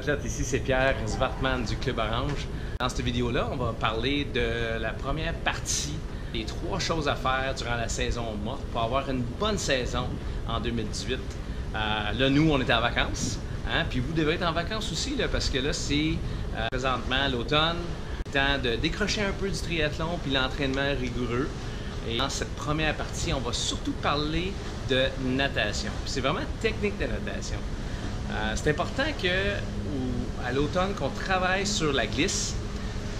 athlètes, ici c'est Pierre Zwartman du Club Orange. Dans cette vidéo-là, on va parler de la première partie, les 3 choses à faire durant la saison morte pour avoir une bonne saison en 2018. Là, nous, on est en vacances, hein? Puis vous devez être en vacances aussi, là, parce que là, c'est présentement l'automne, temps de décrocher un peu du triathlon puis l'entraînement rigoureux. Et dans cette première partie, on va surtout parler de natation. C'est vraiment technique de natation. C'est important qu'à l'automne, qu'on travaille sur la glisse.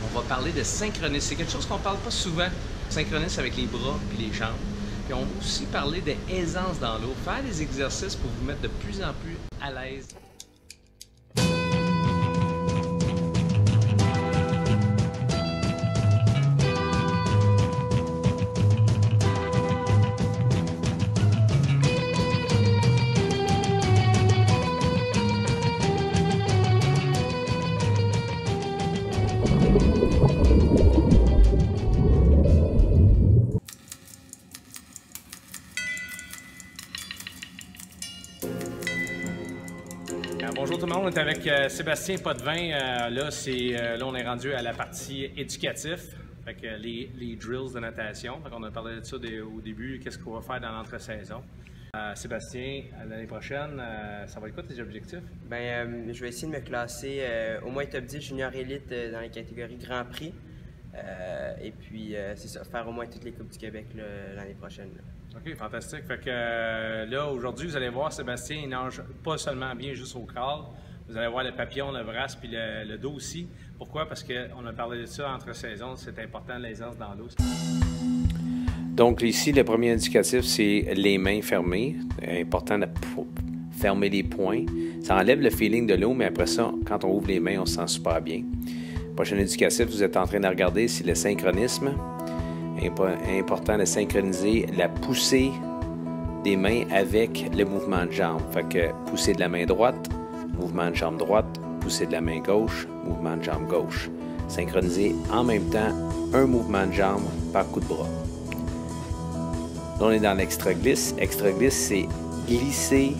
On va parler de synchronisme. C'est quelque chose qu'on ne parle pas souvent. Synchronisme avec les bras et les jambes. Puis on va aussi parler d'aisance dans l'eau. Faire des exercices pour vous mettre de plus en plus à l'aise. Bonjour tout le monde, on est avec Sébastien Potvin. Là, on est rendu à la partie éducative, fait que les drills de natation. Fait on a parlé de ça au début, qu'est-ce qu'on va faire dans l'entre-saison. Sébastien, l'année prochaine, ça va être quoi tes objectifs? Je vais essayer de me classer au moins top 10 junior élite dans les catégories Grand Prix. Et puis, c'est ça, faire au moins toutes les Coupes du Québec l'année prochaine. Là. OK, fantastique. Fait que là, aujourd'hui, vous allez voir, Sébastien, il nage pas seulement bien juste au crawl. Vous allez voir le papillon, le bras, puis le dos aussi. Pourquoi? Parce qu'on a parlé de ça entre saisons, c'est important l'aisance dans l'eau. Donc ici, le premier indicatif, c'est les mains fermées. Important de fermer les poings. Ça enlève le feeling de l'eau, mais après ça, quand on ouvre les mains, on se sent super bien. Prochain indicatif, vous êtes en train de regarder, c'est le synchronisme. Important de synchroniser la poussée des mains avec le mouvement de jambe. Fait que pousser de la main droite, mouvement de jambe droite, pousser de la main gauche, mouvement de jambe gauche. Synchroniser en même temps un mouvement de jambe par coup de bras. Là, on est dans l'extra-glisse. Extra-glisse, c'est glisser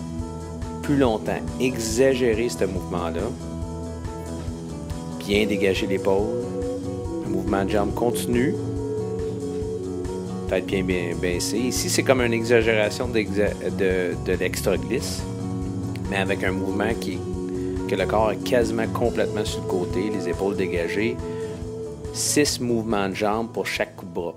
plus longtemps, exagérer ce mouvement-là. Bien dégager l'épaule. Un mouvement de jambe continu. Tête bien baissée. Ici, c'est comme une exagération de l'extra-glisse, mais avec un mouvement que le corps est quasiment complètement sur le côté, les épaules dégagées. 6 mouvements de jambes pour chaque coup de bras.